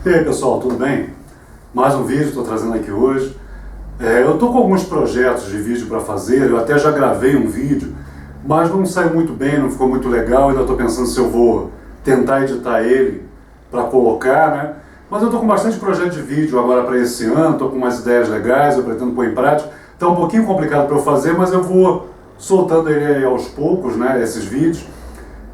E aí pessoal, tudo bem? Mais um vídeo, estou trazendo aqui hoje. Eu estou com alguns projetos de vídeo para fazer, eu até já gravei um vídeo, mas não saiu muito bem, não ficou muito legal, ainda estou pensando se eu vou tentar editar ele para colocar, né? Mas eu estou com bastante projeto de vídeo agora para esse ano, estou com umas ideias legais, eu pretendo pôr em prática. Está um pouquinho complicado para eu fazer, mas eu vou soltando ele aí aos poucos, né, esses vídeos,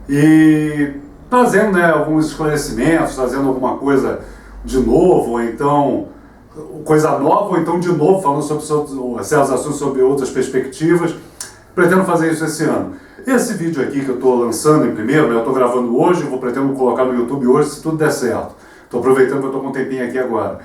e trazendo, né, alguns esclarecimentos, trazendo alguma coisa de novo, ou então coisa nova, ou então de novo falando sobre certos assuntos sob outras perspectivas. Pretendo fazer isso esse ano. Esse vídeo aqui que eu estou lançando em primeiro, né, eu estou gravando hoje, pretendo colocar no YouTube hoje, se tudo der certo. Estou aproveitando que eu estou com um tempinho aqui agora.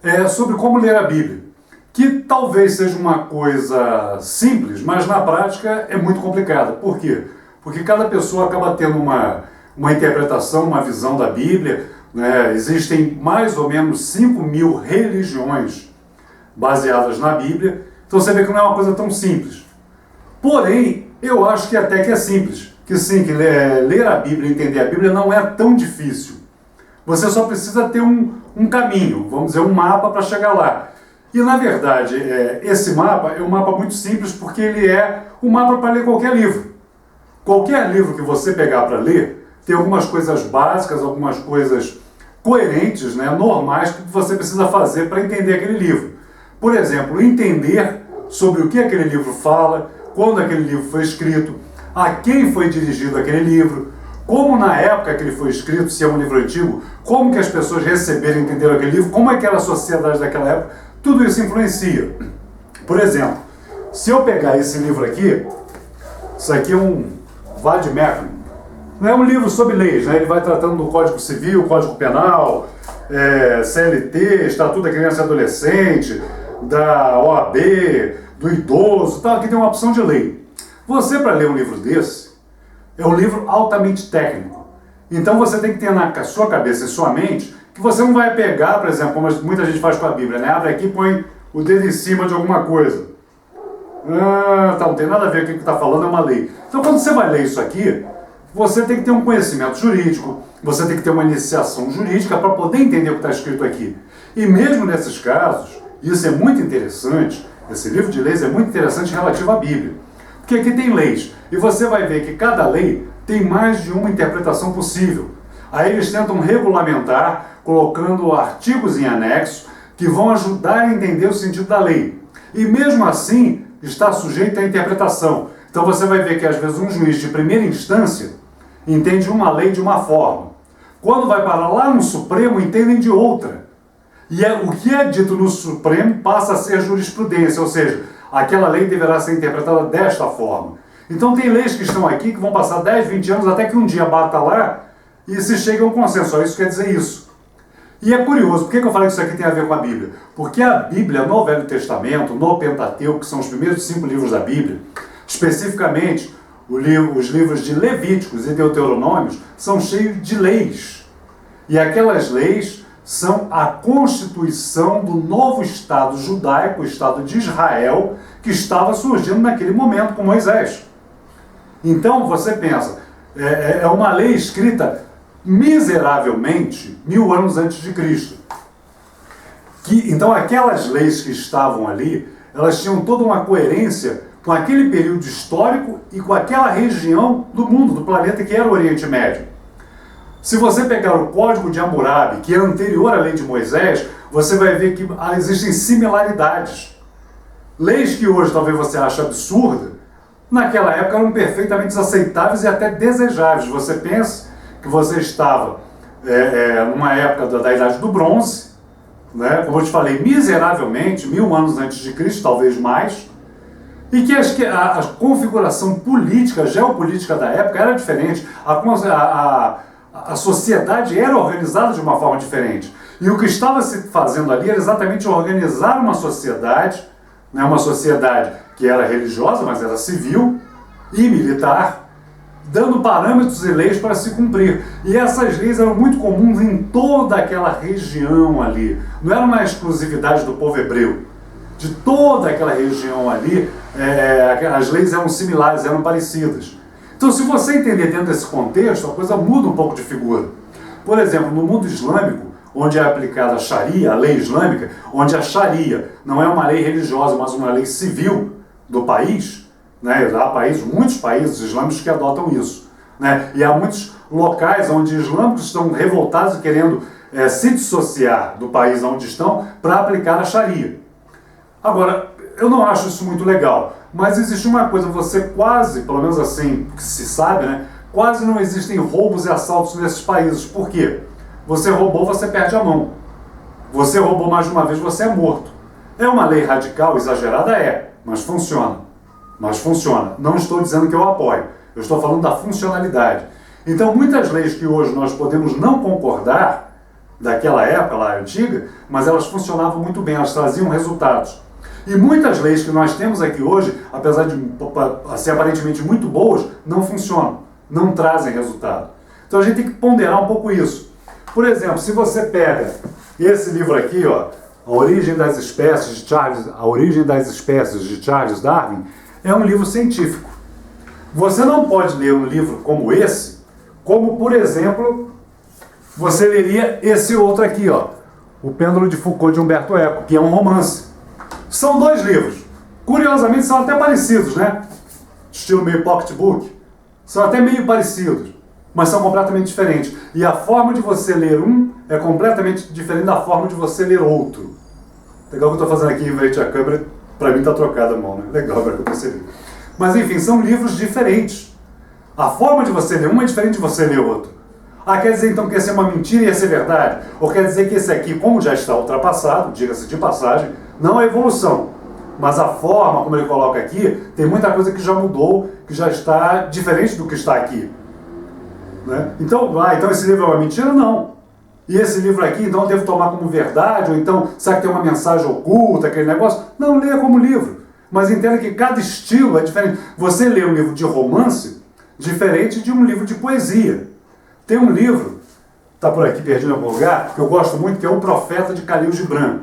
É sobre como ler a Bíblia, que talvez seja uma coisa simples, mas na prática é muito complicada. Por quê? Porque cada pessoa acaba tendo uma interpretação, uma visão da Bíblia, né? Existem mais ou menos 5.000 religiões baseadas na Bíblia, então você vê que não é uma coisa tão simples. Porém, eu acho que até que é simples, que sim, que ler a Bíblia, entender a Bíblia não é tão difícil. Você só precisa ter um caminho, vamos dizer, um mapa para chegar lá. E na verdade, esse mapa é um mapa muito simples porque ele é um mapa para ler qualquer livro. Qualquer livro que você pegar para ler, tem algumas coisas básicas, algumas coisas coerentes, né, normais, que você precisa fazer para entender aquele livro. Por exemplo, entender sobre o que aquele livro fala, quando aquele livro foi escrito, a quem foi dirigido aquele livro, como na época que ele foi escrito, se é um livro antigo, como que as pessoas receberam e entenderam aquele livro, como é que era a sociedade daquela época, tudo isso influencia. Por exemplo, se eu pegar esse livro aqui, isso aqui é um Vademecum, não é um livro sobre leis, né? Ele vai tratando do Código Civil, Código Penal, CLT, Estatuto da Criança e Adolescente, da OAB, do idoso, tá? Aqui tem uma opção de lei. Você, para ler um livro desse, é um livro altamente técnico. Então você tem que ter na sua cabeça e sua mente que você não vai pegar, por exemplo, como muita gente faz com a Bíblia, né? Abre aqui e põe o dedo em cima de alguma coisa. Não tem nada a ver com o que está falando, é uma lei. Então quando você vai ler isso aqui, você tem que ter um conhecimento jurídico, você tem que ter uma iniciação jurídica para poder entender o que está escrito aqui. E mesmo nesses casos, isso é muito interessante, esse livro de leis é muito interessante relativo à Bíblia. Porque aqui tem leis, e você vai ver que cada lei tem mais de uma interpretação possível. Aí eles tentam regulamentar, colocando artigos em anexo, que vão ajudar a entender o sentido da lei. E mesmo assim, está sujeito à interpretação. Então você vai ver que às vezes um juiz de primeira instância entende uma lei de uma forma. Quando vai parar lá no Supremo, entendem de outra. E o que é dito no Supremo passa a ser jurisprudência, ou seja, aquela lei deverá ser interpretada desta forma. Então tem leis que estão aqui que vão passar 10, 20 anos até que um dia bata lá e se chega a um consenso. Só isso quer dizer isso. E é curioso, por que eu falei que isso aqui tem a ver com a Bíblia? Porque a Bíblia, no Velho Testamento, no Pentateuco, que são os primeiros 5 livros da Bíblia, especificamente os livros de Levíticos e Deuteronômios, são cheios de leis. E aquelas leis são a constituição do novo Estado judaico, o Estado de Israel, que estava surgindo naquele momento com Moisés. Então você pensa, é uma lei escrita miseravelmente 1000 anos antes de Cristo. Então aquelas leis que estavam ali, elas tinham toda uma coerência com aquele período histórico e com aquela região do mundo, do planeta que era o Oriente Médio. Se você pegar o Código de Hammurabi, que é anterior à lei de Moisés, você vai ver que existem similaridades. Leis que hoje talvez você ache absurda, naquela época eram perfeitamente aceitáveis e até desejáveis. Você pensa que você estava numa época da Idade do Bronze, né? Como eu te falei, miseravelmente, 1000 anos antes de Cristo, talvez mais, e que a configuração política, geopolítica da época era diferente, a sociedade era organizada de uma forma diferente. E o que estava se fazendo ali era exatamente organizar uma sociedade, né, uma sociedade que era religiosa, mas era civil e militar, dando parâmetros e leis para se cumprir. E essas leis eram muito comuns em toda aquela região ali. Não era uma exclusividade do povo hebreu. De toda aquela região ali, as leis eram similares, eram parecidas. Então, se você entender dentro desse contexto, a coisa muda um pouco de figura. Por exemplo, no mundo islâmico, onde é aplicada a Sharia, a lei islâmica, onde a Sharia não é uma lei religiosa, mas uma lei civil do país, né? Há países, muitos países islâmicos que adotam isso, né? E há muitos locais onde islâmicos estão revoltados e querendo se dissociar do país onde estão para aplicar a Sharia. Agora, eu não acho isso muito legal, mas existe uma coisa, você quase, pelo menos assim que se sabe, né? Quase não existem roubos e assaltos nesses países. Por quê? Você roubou, você perde a mão. Você roubou mais de uma vez, você é morto. É uma lei radical, exagerada? É, mas funciona. Mas funciona. Não estou dizendo que eu apoio. Eu estou falando da funcionalidade. Então, muitas leis que hoje nós podemos não concordar, daquela época lá antiga, mas elas funcionavam muito bem, elas traziam resultados. E muitas leis que nós temos aqui hoje, apesar de ser aparentemente muito boas, não funcionam, não trazem resultado. Então a gente tem que ponderar um pouco isso. Por exemplo, se você pega esse livro aqui, ó, A Origem das Espécies de Charles Darwin, é um livro científico. Você não pode ler um livro como esse, como, por exemplo, você leria esse outro aqui, ó, O Pêndulo de Foucault, de Humberto Eco, que é um romance. São dois livros. Curiosamente, são até parecidos, né? Estilo meio pocketbook. São até meio parecidos, mas são completamente diferentes. E a forma de você ler um é completamente diferente da forma de você ler outro. Legal que eu estou fazendo aqui em frente à câmera, para mim está trocada a mão, né? Legal, agora que eu percebi. Mas enfim, são livros diferentes. A forma de você ler um é diferente de você ler outro. Ah, quer dizer então que esse é uma mentira e esse é verdade? Ou quer dizer que esse aqui, como já está ultrapassado, diga-se de passagem, não é evolução, mas a forma como ele coloca aqui, tem muita coisa que já mudou, que já está diferente do que está aqui. Né? Então esse livro é uma mentira? Não. E esse livro aqui, então, eu devo tomar como verdade? Ou então, será que tem uma mensagem oculta, aquele negócio? Não, leia como livro. Mas entenda que cada estilo é diferente. Você lê um livro de romance diferente de um livro de poesia. Tem um livro, está por aqui perdido em algum lugar, que eu gosto muito, que é O Profeta, de Khalil Gibran.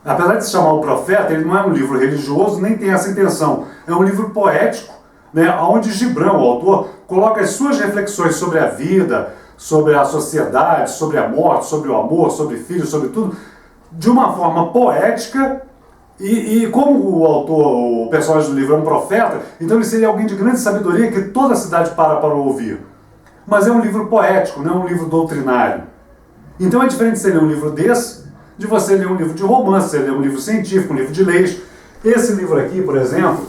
Apesar de se chamar O Profeta, ele não é um livro religioso, nem tem essa intenção. É um livro poético, né, onde Gibran, o autor, coloca as suas reflexões sobre a vida, sobre a sociedade, sobre a morte, sobre o amor, sobre filhos, sobre tudo, de uma forma poética. E como o autor, o personagem do livro é um profeta, então ele seria alguém de grande sabedoria que toda a cidade para ouvir. Mas é um livro poético, não é um livro doutrinário. Então é diferente de você ler um livro desse, de você ler um livro de romance, você ler um livro científico, um livro de leis. Esse livro aqui, por exemplo,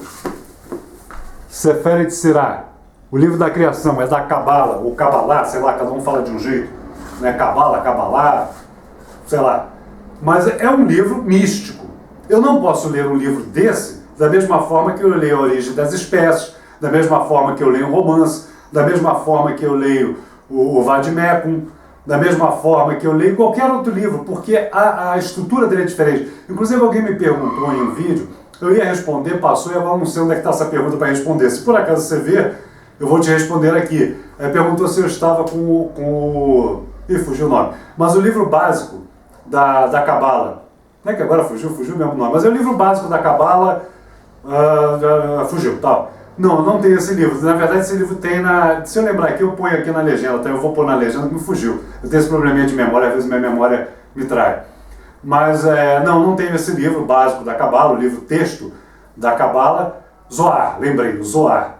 Seferet Sirah, o livro da criação, é da Cabala, ou Cabalá, sei lá, cada um fala de um jeito, né? Cabala, Cabalá, sei lá. Mas é um livro místico. Eu não posso ler um livro desse da mesma forma que eu leio A Origem das Espécies, da mesma forma que eu leio um romance, da mesma forma que eu leio o Vademecum, da mesma forma que eu leio qualquer outro livro, porque a estrutura dele é diferente. Inclusive, alguém me perguntou em um vídeo, eu ia responder, passou, e agora não sei onde é que está essa pergunta para responder. Se por acaso você ver, eu vou te responder aqui. Perguntou se eu estava com o... Ih, fugiu o nome. Mas o livro básico da Cabala. Não é que agora fugiu o mesmo nome. Mas é o livro básico da Cabala. Fugiu, tal. Não, não tem esse livro. Na verdade, esse livro tem na... Se eu lembrar aqui, eu ponho aqui na legenda. Tá? Eu vou pôr na legenda que me fugiu. Eu tenho esse probleminha de memória, às vezes minha memória me trai. Mas, não tenho esse livro básico da Cabala, o livro texto da Cabala. Zohar, lembrei, o Zohar.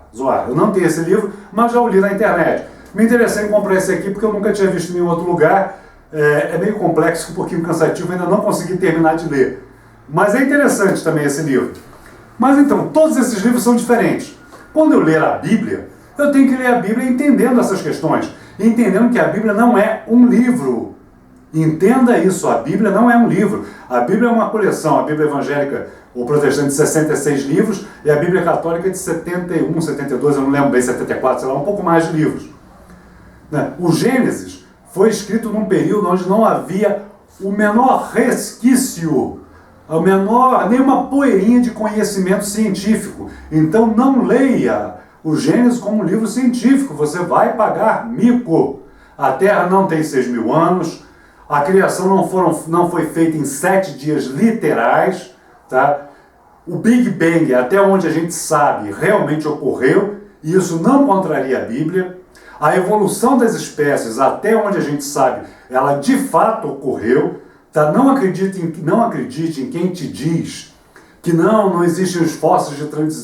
Eu não tenho esse livro, mas já o li na internet. Me interessei em comprar esse aqui porque eu nunca tinha visto em nenhum outro lugar. É meio complexo, um pouquinho cansativo, ainda não consegui terminar de ler. Mas é interessante também esse livro. Mas então, todos esses livros são diferentes. Quando eu ler a Bíblia, eu tenho que ler a Bíblia entendendo essas questões. Entendendo que a Bíblia não é um livro. Entenda isso, a Bíblia não é um livro. A Bíblia é uma coleção, a Bíblia evangélica ou protestante de 66 livros e a Bíblia católica de 71, 72, eu não lembro bem, 74, sei lá, um pouco mais de livros. O Gênesis foi escrito num período onde não havia o menor resquício, nenhuma poeirinha de conhecimento científico. Então não leia o Gênesis como um livro científico, você vai pagar mico. A Terra não tem 6.000 anos, a criação não foi feita em 7 dias literais, tá? O Big Bang, até onde a gente sabe, realmente ocorreu, e isso não contraria a Bíblia. A evolução das espécies, até onde a gente sabe, ela de fato ocorreu. Tá? Não acredite em quem te diz que não existem os fósseis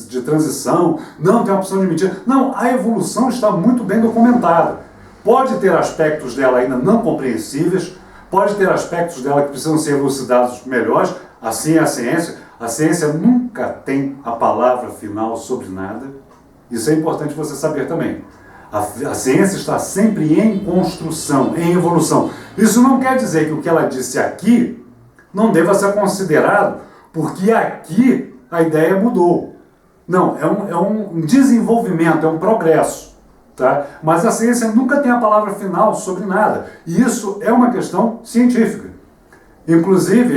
de transição, não tem a opção de mentira. Não, a evolução está muito bem documentada. Pode ter aspectos dela ainda não compreensíveis, pode ter aspectos dela que precisam ser elucidados melhores, assim é a ciência. A ciência nunca tem a palavra final sobre nada. Isso é importante você saber também. A ciência está sempre em construção, em evolução. Isso não quer dizer que o que ela disse aqui não deva ser considerado, porque aqui a ideia mudou. Não, é um desenvolvimento, é um progresso. Tá? Mas a ciência nunca tem a palavra final sobre nada. E isso é uma questão científica. Inclusive,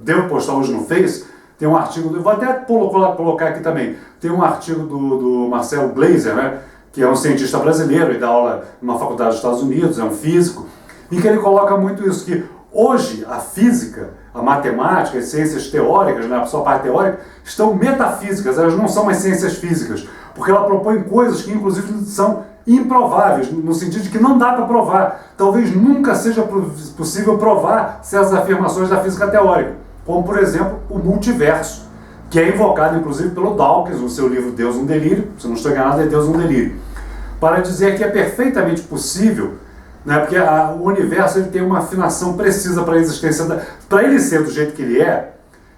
devo postar hoje no Face, tem um artigo, eu vou até colocar aqui também, tem um artigo do Marcelo Gleiser, né, que é um cientista brasileiro e dá aula numa faculdade dos Estados Unidos, é um físico, em que ele coloca muito isso, que hoje a física, a matemática, as ciências teóricas, né, a sua parte teórica, estão metafísicas, elas não são mais ciências físicas, porque ela propõe coisas que inclusive são improváveis, no sentido de que não dá para provar. Talvez nunca seja possível provar certas afirmações da física teórica, como por exemplo o multiverso, que é invocado inclusive pelo Dawkins no seu livro Deus um Delírio, se não estou enganado é Deus um Delírio, para dizer que é perfeitamente possível, né, porque o universo ele tem uma afinação precisa para a existência, para ele ser do jeito que ele é,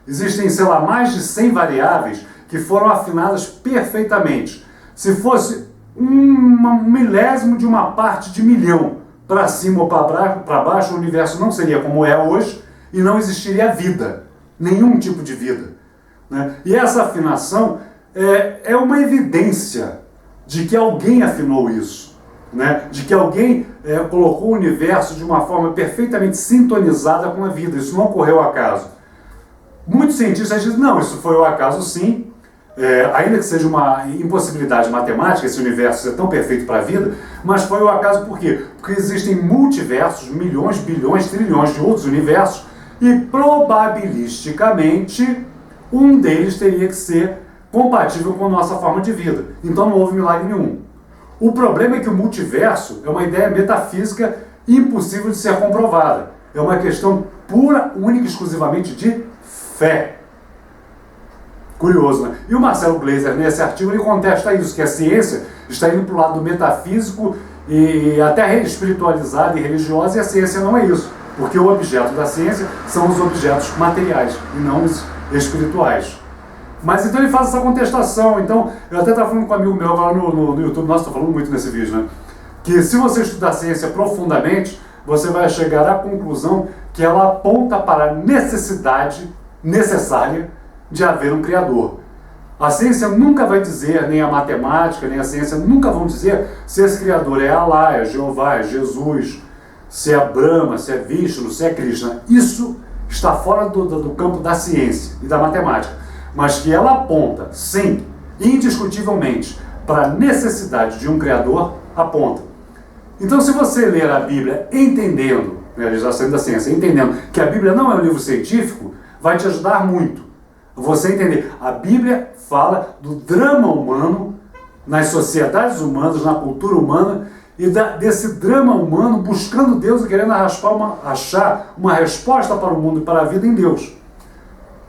existem, sei lá, mais de 100 variáveis que foram afinadas perfeitamente. Se fosse um milésimo de uma parte de milhão para cima ou para baixo, o universo não seria como é hoje e não existiria vida, nenhum tipo de vida. Né? E essa afinação é uma evidência de que alguém afinou isso, né? De que alguém colocou o universo de uma forma perfeitamente sintonizada com a vida. Isso não ocorreu ao acaso. Muitos cientistas dizem, não, isso foi ao acaso sim, ainda que seja uma impossibilidade matemática, esse universo ser tão perfeito para a vida, mas foi ao acaso por quê? Porque existem multiversos, milhões, bilhões, trilhões de outros universos e probabilisticamente um deles teria que ser compatível com a nossa forma de vida. Então não houve milagre nenhum. O problema é que o multiverso é uma ideia metafísica impossível de ser comprovada. É uma questão pura, única e exclusivamente de fé. Curioso, né? E o Marcelo Gleiser, nesse artigo, ele contesta isso, que a ciência está indo para o lado do metafísico e até espiritualizada e religiosa, e a ciência não é isso. Porque o objeto da ciência são os objetos materiais e não os espirituais. Mas então ele faz essa contestação. Então, eu até estava falando com um amigo meu agora no YouTube, nossa, estou falando muito nesse vídeo, né? Que se você estudar a ciência profundamente, você vai chegar à conclusão que ela aponta para a necessidade necessária de haver um Criador. A ciência nunca vai dizer, nem a matemática, nem a ciência nunca vão dizer se esse Criador é Allah, é Jeová, é Jesus, se é Brahma, se é Vishnu, se é Krishna. Isso está fora do campo da ciência e da matemática. Mas que ela aponta, sim, indiscutivelmente, para a necessidade de um Criador, aponta. Então, se você ler a Bíblia entendendo, já saindo da ciência, entendendo que a Bíblia não é um livro científico, vai te ajudar muito. Você entender, a Bíblia fala do drama humano nas sociedades humanas, na cultura humana, e desse drama humano buscando Deus e querendo achar uma resposta para o mundo e para a vida em Deus.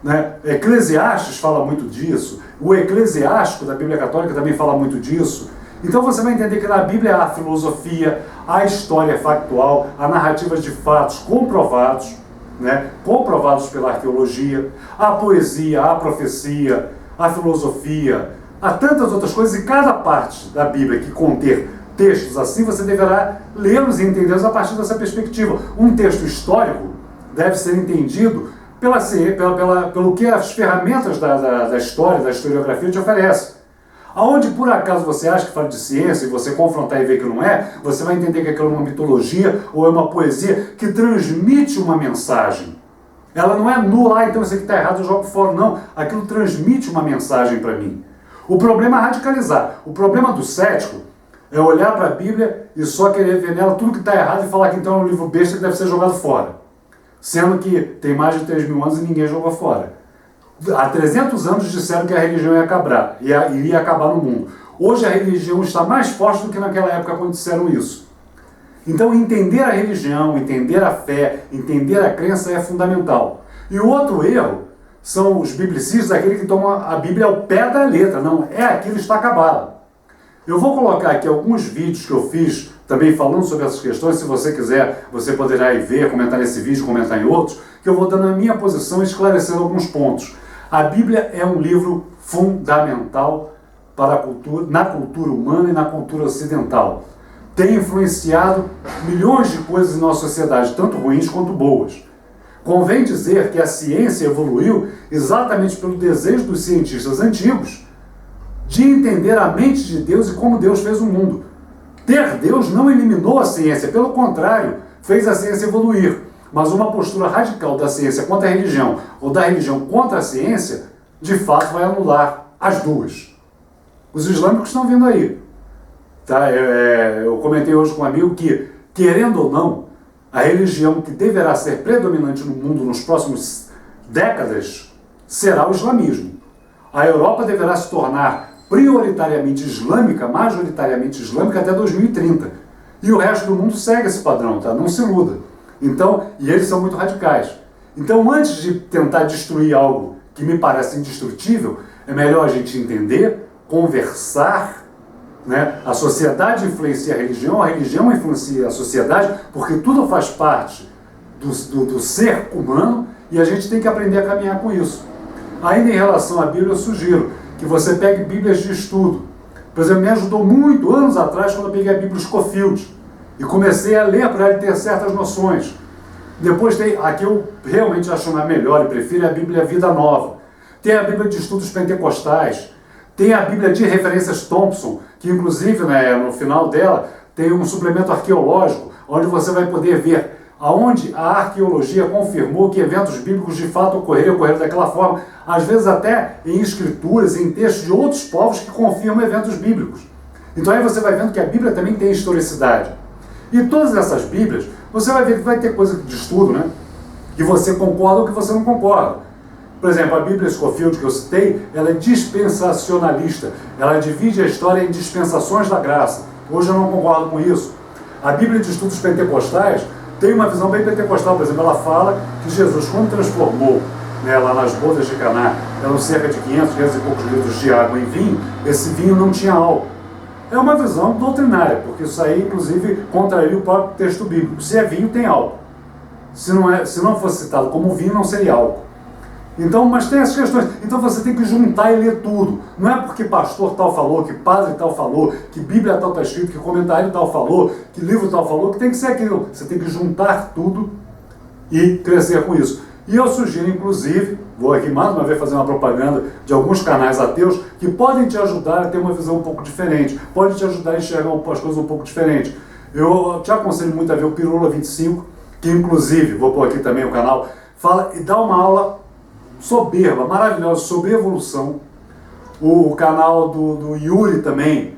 Né? Eclesiastes fala muito disso, o Eclesiástico da Bíblia Católica também fala muito disso. Então você vai entender que na Bíblia há a filosofia, a história factual, a narrativa de fatos comprovados, né? Comprovados pela arqueologia, a poesia, a profecia, a filosofia, há tantas outras coisas, e cada parte da Bíblia que conter textos assim, você deverá lê-los e entendê-los a partir dessa perspectiva. Um texto histórico deve ser entendido pelo que as ferramentas da história, da historiografia te oferecem. Aonde por acaso você acha que fala de ciência e você confrontar e ver que não é, você vai entender que aquilo é uma mitologia ou é uma poesia que transmite uma mensagem. Ela não é nula, então você que está errado, eu jogo fora. Não, aquilo transmite uma mensagem para mim. O problema é radicalizar. O problema do cético é olhar para a Bíblia e só querer ver nela tudo que está errado e falar que então é um livro besta que deve ser jogado fora. Sendo que tem mais de 3.000 anos e ninguém jogou fora. Há 300 anos disseram que a religião ia acabar no mundo. Hoje a religião está mais forte do que naquela época quando disseram isso. Então entender a religião, entender a fé, entender a crença é fundamental. E o outro erro são os biblicistas, aquele que toma a Bíblia ao pé da letra. Não, é aquilo, está acabado. Eu vou colocar aqui alguns vídeos que eu fiz também falando sobre essas questões. Se você quiser, você poderá ir ver, comentar nesse vídeo, comentar em outros, que eu vou dando a minha posição e esclarecendo alguns pontos. A Bíblia é um livro fundamental para a cultura, na cultura humana e na cultura ocidental. Tem influenciado milhões de coisas em nossa sociedade, tanto ruins quanto boas. Convém dizer que a ciência evoluiu exatamente pelo desejo dos cientistas antigos de entender a mente de Deus e como Deus fez o mundo. Ter Deus não eliminou a ciência, pelo contrário, fez a ciência evoluir. Mas uma postura radical da ciência contra a religião, ou da religião contra a ciência, de fato vai anular as duas. Os islâmicos estão vindo aí. Tá? Eu comentei hoje com um amigo que, querendo ou não, a religião que deverá ser predominante no mundo nos próximos décadas será o islamismo. A Europa deverá se tornar prioritariamente islâmica, majoritariamente islâmica até 2030. E o resto do mundo segue esse padrão, tá? Não se iluda. Então, e eles são muito radicais. Então, antes de tentar destruir algo que me parece indestrutível, é melhor a gente entender, conversar, né? A sociedade influencia a religião influencia a sociedade, porque tudo faz parte do ser humano e a gente tem que aprender a caminhar com isso. Ainda em relação à Bíblia, eu sugiro que você pegue Bíblias de estudo. Por exemplo, me ajudou muito anos atrás quando eu peguei a Bíblia Scofield e comecei a ler para ele ter certas noções. Depois tem, a que eu realmente acho a melhor e prefiro, é a Bíblia Vida Nova. Tem a Bíblia de Estudos Pentecostais. Tem a Bíblia de Referências Thompson, que inclusive, né, no final dela tem um suplemento arqueológico, onde você vai poder ver aonde a arqueologia confirmou que eventos bíblicos de fato ocorreram daquela forma, às vezes até em escrituras, em textos de outros povos que confirmam eventos bíblicos. Então aí você vai vendo que a Bíblia também tem historicidade. E todas essas Bíblias, você vai ver que vai ter coisa de estudo, né? Que você concorda ou que você não concorda. Por exemplo, a Bíblia Scofield que eu citei, ela é dispensacionalista. Ela divide a história em dispensações da graça. Hoje eu não concordo com isso. A Bíblia de Estudos Pentecostais tem uma visão bem pentecostal. Por exemplo, ela fala que Jesus, quando transformou, né, lá nas bodas de Caná, eram cerca de 500 e poucos litros de água em vinho, esse vinho não tinha álcool. É uma visão doutrinária, porque isso aí, inclusive, contraria o próprio texto bíblico. Se é vinho, tem álcool. Se não fosse citado como vinho, não seria álcool. Então, mas tem essas questões. Então você tem que juntar e ler tudo. Não é porque pastor tal falou, que padre tal falou, que Bíblia tal está escrito, que comentário tal falou, que livro tal falou, que tem que ser aquilo. Você tem que juntar tudo e crescer com isso. E eu sugiro, inclusive, vou aqui mais uma vez fazer uma propaganda de alguns canais ateus que podem te ajudar a ter uma visão um pouco diferente, podem te ajudar a enxergar as coisas um pouco diferente. Eu te aconselho muito a ver o Pirula 25, que inclusive, vou pôr aqui também o canal, fala e dá uma aula soberba, maravilhosa, sobre evolução. O canal do Yuri também,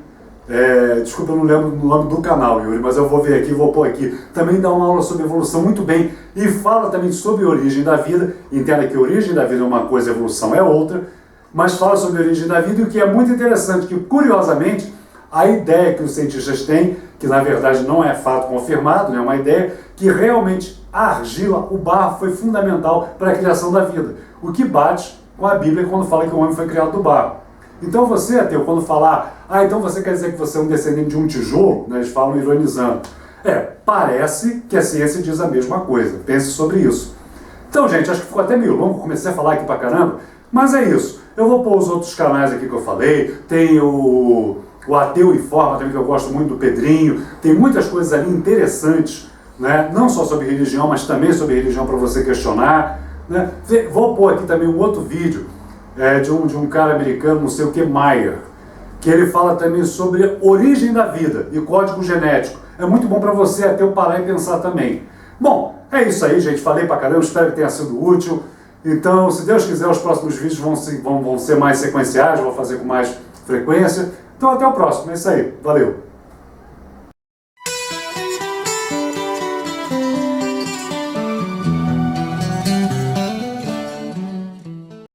desculpa, eu não lembro o nome do canal, Yuri, mas eu vou ver aqui, vou pôr aqui, também dá uma aula sobre evolução muito bem, e fala também sobre a origem da vida. Entenda que a origem da vida é uma coisa, a evolução é outra, mas fala sobre a origem da vida, e o que é muito interessante, que curiosamente, a ideia que os cientistas têm, que na verdade não é fato confirmado, né, é uma ideia que realmente a argila, o barro, foi fundamental para a criação da vida. O que bate com a Bíblia quando fala que o homem foi criado do barro. Então você, ateu, quando falar, então você quer dizer que você é um descendente de um tijolo, né, eles falam ironizando. Parece que a ciência diz a mesma coisa. Pense sobre isso. Então, gente, acho que ficou até meio longo, comecei a falar aqui pra caramba, mas é isso. Eu vou pôr os outros canais aqui que eu falei, tem o Ateu Informa também, que eu gosto muito, do Pedrinho, tem muitas coisas ali interessantes, né? Não só sobre religião, mas também sobre religião para você questionar, né? Vou pôr aqui também um outro vídeo de um cara americano, não sei o que, Meyer, que ele fala também sobre origem da vida e código genético. É muito bom para você até eu parar e pensar também. Bom, é isso aí, gente. Falei pra caramba, espero que tenha sido útil. Então, se Deus quiser, os próximos vídeos vão ser mais sequenciais, vou fazer com mais frequência. Então, até o próximo. É isso aí. Valeu!